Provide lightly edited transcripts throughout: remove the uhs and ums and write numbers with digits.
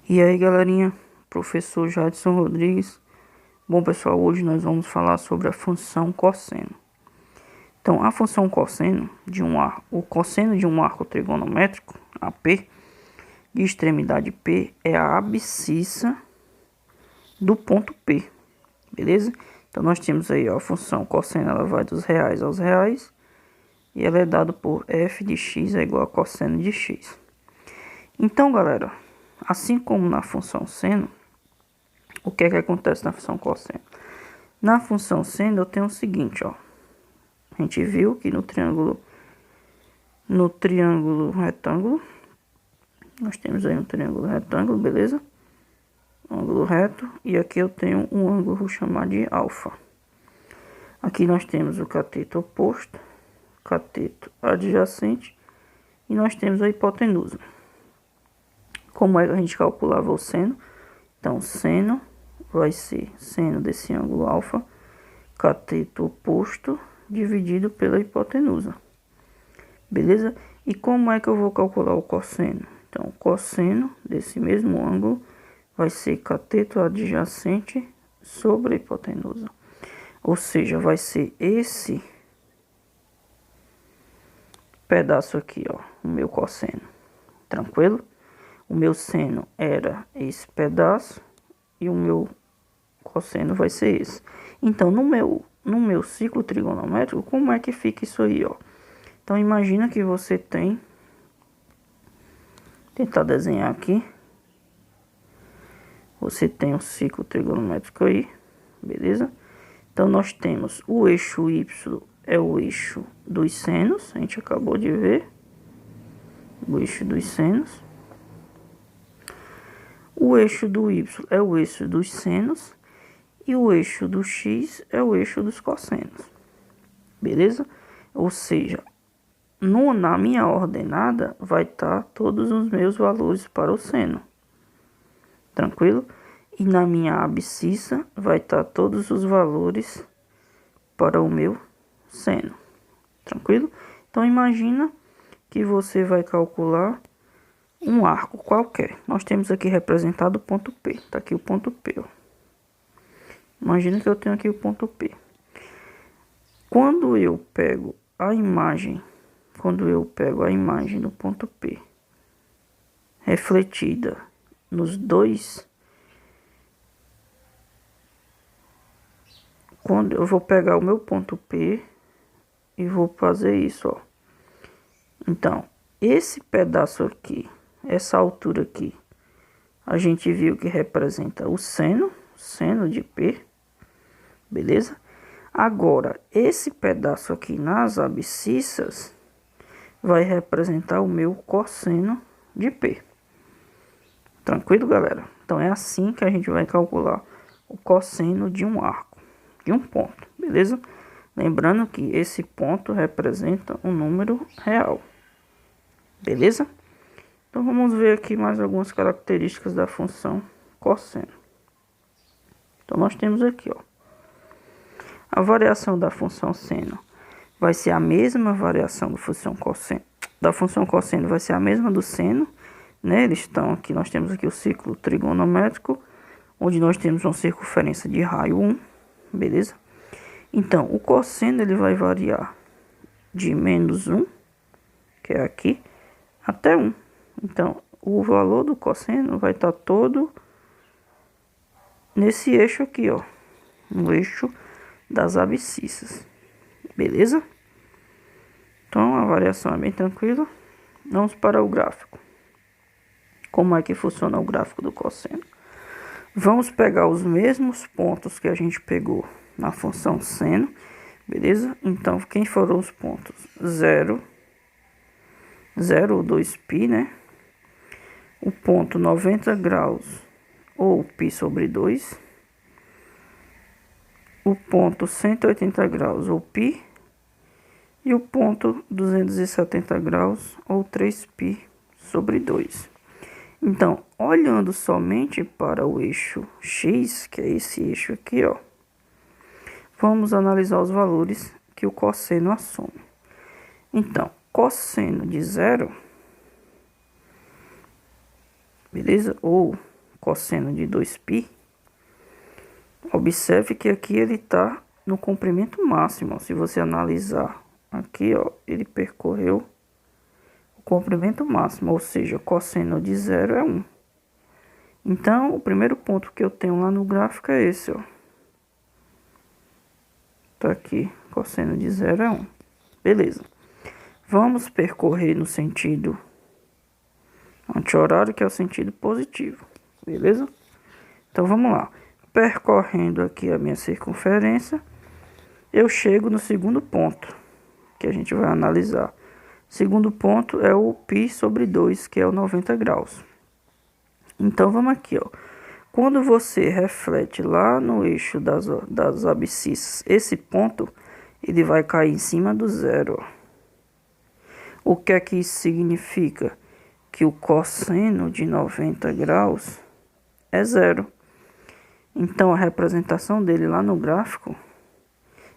E aí, galerinha, professor Jadson Rodrigues. Bom, pessoal, hoje nós vamos falar sobre a função cosseno. Então, a função cosseno de um arco, o cosseno de um arco trigonométrico, AP, de extremidade P, é a abscissa do ponto P, beleza? Então, nós temos aí ó, a função cosseno, ela vai dos reais aos reais, e ela é dada por f de x é igual a cosseno de x. Então, galera, assim como na função seno, o que é que acontece na função cosseno? Na função seno eu tenho o seguinte, ó. A gente viu que no triângulo retângulo, nós temos aí um triângulo retângulo, beleza? Um ângulo reto, e aqui eu tenho um ângulo, vou chamar de alfa. Aqui nós temos o cateto oposto, cateto adjacente, e nós temos a hipotenusa. Como é que a gente calculava o seno? Então, seno vai ser seno desse ângulo alfa, cateto oposto, dividido pela hipotenusa. Beleza? E como é que eu vou calcular o cosseno? Então, o cosseno desse mesmo ângulo vai ser cateto adjacente sobre a hipotenusa. Ou seja, vai ser esse pedaço aqui, ó, o meu cosseno. Tranquilo? O meu seno era esse pedaço e o meu cosseno vai ser esse. Então, no meu ciclo trigonométrico, como é que fica isso aí, ó? Então, imagina que você tem... Tentar desenhar aqui. Você tem um ciclo trigonométrico aí, beleza? Então, nós temos o eixo Y é o eixo dos senos, a gente acabou de ver. O eixo dos senos. O eixo do Y é o eixo dos senos. E o eixo do X é o eixo dos cossenos. Beleza? Ou seja, na minha ordenada vai estar todos os meus valores para o seno. Tranquilo? E na minha abscissa vai estar todos os valores para o meu seno. Tranquilo? Então imagina que você vai calcular um arco qualquer. Nós temos aqui representado o ponto P. Está aqui o ponto P, ó. Imagina que eu tenho aqui o ponto P. Quando eu pego a imagem do ponto P refletida nos dois, quando eu vou pegar o meu ponto P e vou fazer isso, ó. Então, esse pedaço aqui, essa altura aqui, a gente viu que representa o seno de P. Beleza? Agora, esse pedaço aqui nas abscissas vai representar o meu cosseno de P. Tranquilo, galera? Então, é assim que a gente vai calcular o cosseno de um arco, de um ponto, beleza? Lembrando que esse ponto representa um número real. Beleza? Então, vamos ver aqui mais algumas características da função cosseno. Então, nós temos aqui, ó. A variação da função seno vai ser a mesma variação da função cosseno. Da função cosseno vai ser a mesma do seno, né? Eles estão aqui, nós temos aqui o círculo trigonométrico, onde nós temos uma circunferência de raio 1, beleza? Então, o cosseno ele vai variar de menos 1, que é aqui, até 1. Então, o valor do cosseno vai estar todo nesse eixo aqui, ó, no eixo das abscissas, beleza? Então a variação é bem tranquila. Vamos para o gráfico. Como é que funciona o gráfico do cosseno? Vamos pegar os mesmos pontos que a gente pegou na função seno, beleza? Então quem foram os pontos? 0 ou 2π, né? O ponto 90 graus ou π sobre 2. O ponto 180 graus, ou π, e o ponto 270 graus, ou 3π sobre 2. Então, olhando somente para o eixo x, que é esse eixo aqui, ó, vamos analisar os valores que o cosseno assume. Então, cosseno de 0, beleza? Ou cosseno de 2π, observe que aqui ele está no comprimento máximo. Se você analisar aqui, ó, ele percorreu o comprimento máximo, ou seja, cosseno de 0 é 1. Então, o primeiro ponto que eu tenho lá no gráfico é esse, ó. Tá aqui, cosseno de 0 é 1. Beleza. Vamos percorrer no sentido anti-horário, que é o sentido positivo. Beleza? Então, vamos lá. Percorrendo aqui a minha circunferência, eu chego no segundo ponto, que a gente vai analisar. O segundo ponto é o π sobre 2, que é o 90 graus. Então, vamos aqui, ó. Quando você reflete lá no eixo das abscissas, esse ponto, ele vai cair em cima do zero, ó. O que é que isso significa? Que o cosseno de 90 graus é zero. Então, a representação dele lá no gráfico,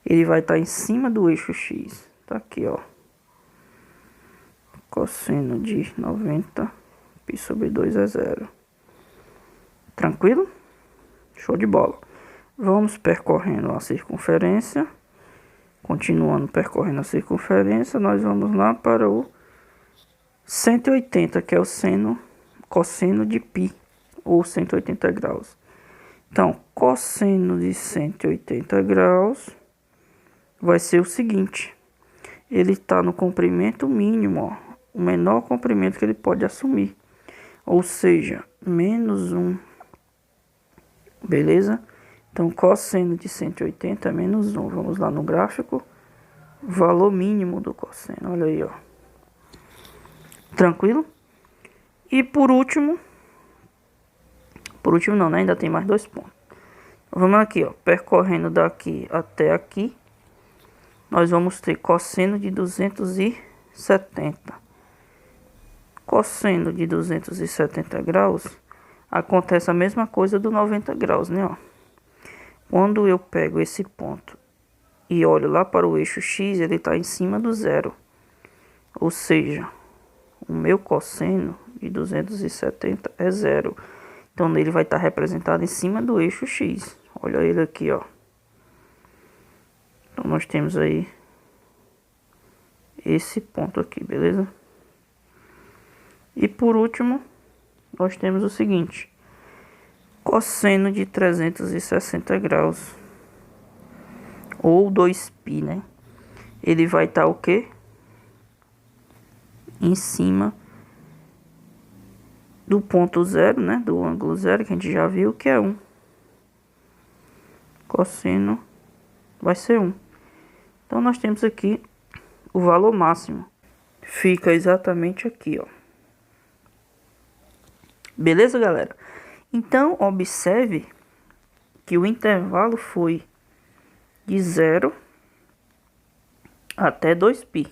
ele vai estar em cima do eixo x. Tá aqui, ó. Cosseno de 90, π sobre 2 é zero. Tranquilo? Show de bola. Vamos percorrendo a circunferência. Continuando percorrendo a circunferência, nós vamos lá para o 180, que é o cosseno de π, ou 180 graus. Então, cosseno de 180 graus vai ser o seguinte. Ele está no comprimento mínimo, ó, o menor comprimento que ele pode assumir. Ou seja, menos 1. Beleza? Então, cosseno de 180 é menos 1. Vamos lá no gráfico. Valor mínimo do cosseno. Olha aí, ó. Tranquilo? E por último não, né? Ainda tem mais 2 pontos. Vamos aqui, ó. Percorrendo daqui até aqui, nós vamos ter cosseno de 270. Cosseno de 270 graus, acontece a mesma coisa do 90 graus, né, ó. Quando eu pego esse ponto e olho lá para o eixo x, ele está em cima do zero. Ou seja, o meu cosseno de 270 é zero. Então, ele vai estar representado em cima do eixo x. Olha ele aqui, ó. Então, nós temos aí esse ponto aqui, beleza? E por último, nós temos o seguinte. Cosseno de 360 graus, ou 2π, né? Ele vai estar o quê? Em cima do ponto zero, né? Do ângulo zero, que a gente já viu que é 1. Cosseno vai ser 1. Então, nós temos aqui o valor máximo. Fica exatamente aqui, ó. Beleza, galera? Então, observe que o intervalo foi de 0 até 2π.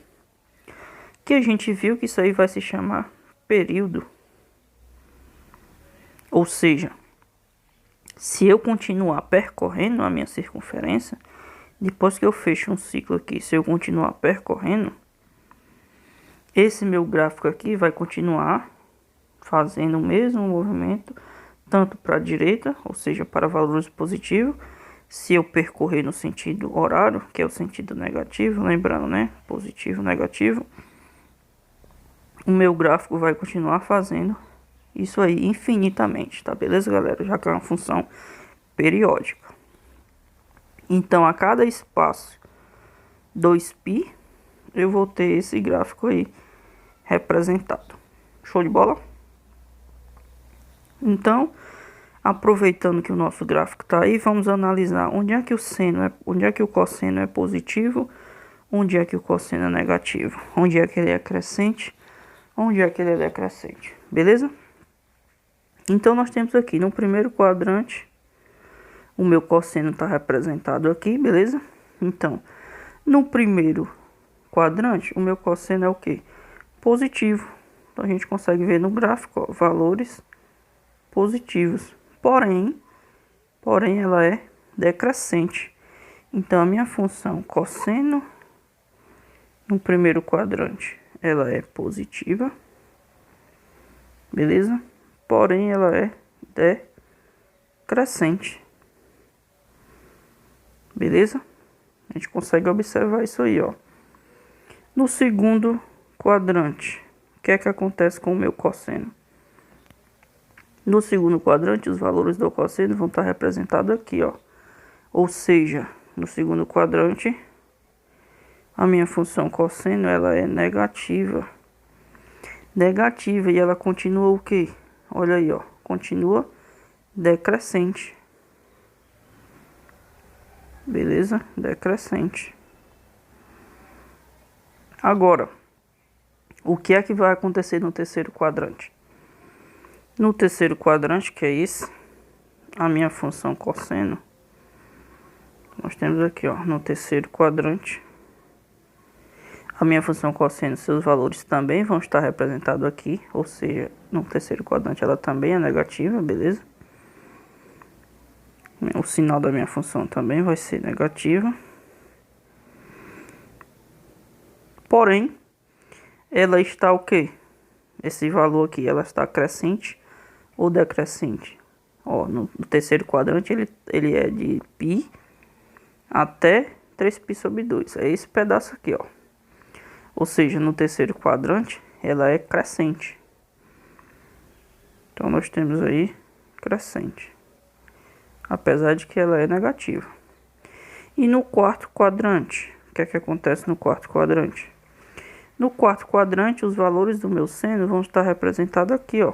Que a gente viu que isso aí vai se chamar período. Ou seja, se eu continuar percorrendo a minha circunferência, depois que eu fecho um ciclo aqui, se eu continuar percorrendo, esse meu gráfico aqui vai continuar fazendo o mesmo movimento, tanto para a direita, ou seja, para valores positivos. Se eu percorrer no sentido horário, que é o sentido negativo, lembrando, né? Positivo, negativo. O meu gráfico vai continuar fazendo isso aí infinitamente, tá? Beleza, galera? Já que é uma função periódica. Então, a cada espaço 2π, eu vou ter esse gráfico aí representado. Show de bola? Então, aproveitando que o nosso gráfico está aí, vamos analisar onde é que o cosseno é positivo, onde é que o cosseno é negativo, onde é que ele é crescente, onde é que ele é decrescente. Beleza? Então, nós temos aqui no primeiro quadrante, o meu cosseno está representado aqui, beleza? Então, no primeiro quadrante, o meu cosseno é o quê? Positivo. Então, a gente consegue ver no gráfico, ó, valores positivos. Porém, ela é decrescente. Então, a minha função cosseno no primeiro quadrante, ela é positiva. Beleza? Porém, ela é decrescente. Beleza? A gente consegue observar isso aí, ó. No segundo quadrante, o que é que acontece com o meu cosseno? No segundo quadrante, os valores do cosseno vão estar representados aqui, ó. Ou seja, no segundo quadrante, a minha função cosseno, ela é negativa. Negativa, e ela continua o quê? Olha aí, ó. Continua decrescente. Beleza? Decrescente. Agora, o que é que vai acontecer no terceiro quadrante? No terceiro quadrante, que é esse, a minha função cosseno, nós temos aqui, ó, no terceiro quadrante, a minha função cosseno, seus valores também vão estar representados aqui, ou seja, no terceiro quadrante ela também é negativa, beleza? O sinal da minha função também vai ser negativa. Porém, ela está o quê? Esse valor aqui, ela está crescente ou decrescente? Ó, no terceiro quadrante ele é de π até 3π sobre 2. É esse pedaço aqui, ó. Ou seja, no terceiro quadrante, ela é crescente. Então, nós temos aí crescente. Apesar de que ela é negativa. E no quarto quadrante, o que é que acontece no quarto quadrante? No quarto quadrante, os valores do meu seno vão estar representados aqui, ó.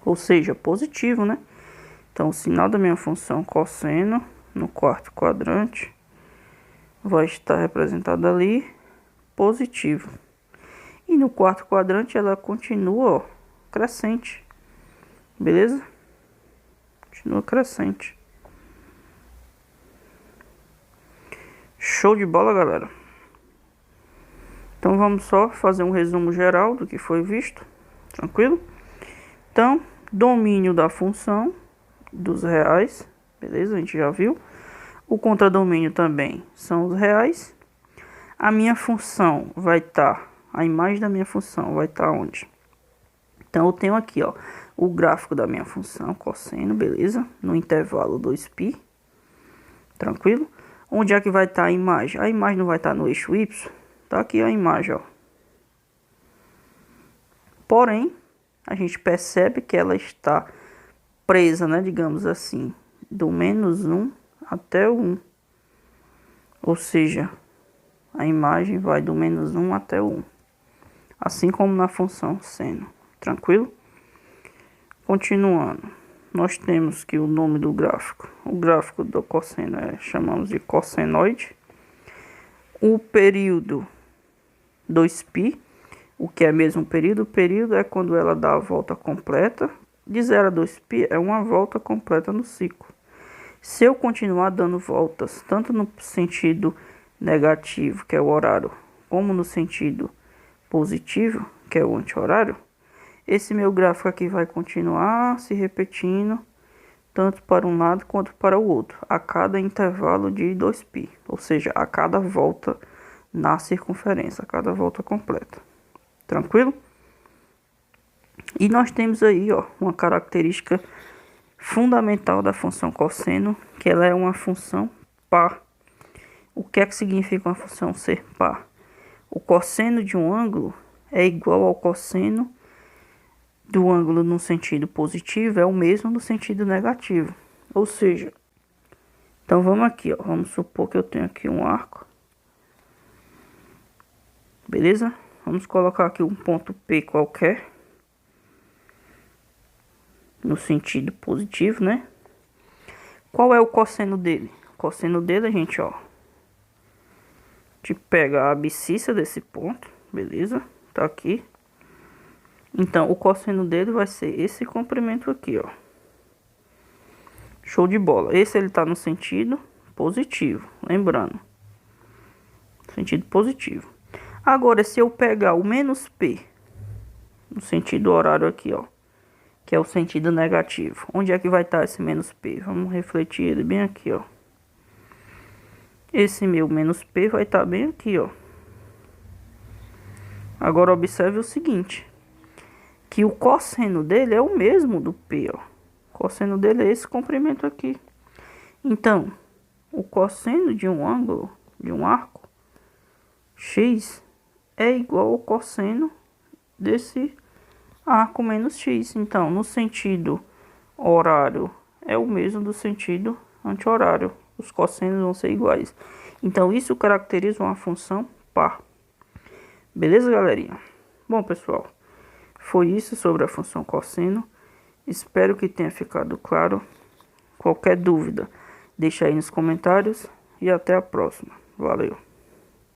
Ou seja, positivo, né? Então, o sinal da minha função cosseno no quarto quadrante vai estar representado ali, positivo. E no quarto quadrante ela continua, ó, crescente. Beleza? Continua crescente. Show de bola, galera. Então vamos só fazer um resumo geral do que foi visto. Tranquilo? Então, domínio da função dos reais. Beleza? A gente já viu. O contradomínio também são os reais. A minha função vai estar, a imagem da minha função vai estar onde? Então eu tenho aqui, ó, o gráfico da minha função cosseno, beleza? No intervalo 2π. Tranquilo? Onde é que vai estar a imagem? A imagem não vai estar no eixo Y. Tá aqui a imagem, ó. Porém, a gente percebe que ela está presa, né, digamos assim, do -1 até o 1. Ou seja, a imagem vai do -1 até o 1. Assim como na função seno. Tranquilo? Continuando. Nós temos que o nome do gráfico. O gráfico do cosseno chamamos de cossenoide. O período 2π. O que é mesmo período? O período é quando ela dá a volta completa. De 0 a 2π é uma volta completa no ciclo. Se eu continuar dando voltas, tanto no sentido negativo, que é o horário, como no sentido positivo, que é o anti-horário, esse meu gráfico aqui vai continuar se repetindo, tanto para um lado quanto para o outro, a cada intervalo de 2π, ou seja, a cada volta na circunferência, a cada volta completa. Tranquilo? E nós temos aí, ó, uma característica fundamental da função cosseno, que ela é uma função par. O que é que significa uma função ser par? O cosseno de um ângulo é igual ao cosseno do ângulo no sentido positivo, é o mesmo no sentido negativo. Ou seja, então vamos aqui, ó, vamos supor que eu tenho aqui um arco. Beleza? Vamos colocar aqui um ponto P qualquer. No sentido positivo, né? Qual é o cosseno dele? O cosseno dele, gente, ó. A gente pega a abscissa desse ponto, beleza? Tá aqui. Então, o cosseno dele vai ser esse comprimento aqui, ó. Show de bola. Esse ele tá no sentido positivo, lembrando. Sentido positivo. Agora, se eu pegar o menos P, no sentido horário aqui, ó, que é o sentido negativo. Onde é que vai estar esse menos P? Vamos refletir ele bem aqui, ó. Esse meu menos P vai estar bem aqui, ó. Agora observe o seguinte, que o cosseno dele é o mesmo do P, ó. cosseno dele é esse comprimento aqui. Então, o cosseno de um ângulo, de um arco, x, é igual ao cosseno desse arco menos x. Então, no sentido horário, é o mesmo do sentido anti-horário. Os cossenos vão ser iguais. Então, isso caracteriza uma função par. Beleza, galerinha? Bom, pessoal, foi isso sobre a função cosseno. Espero que tenha ficado claro. Qualquer dúvida, deixa aí nos comentários. E até a próxima. Valeu!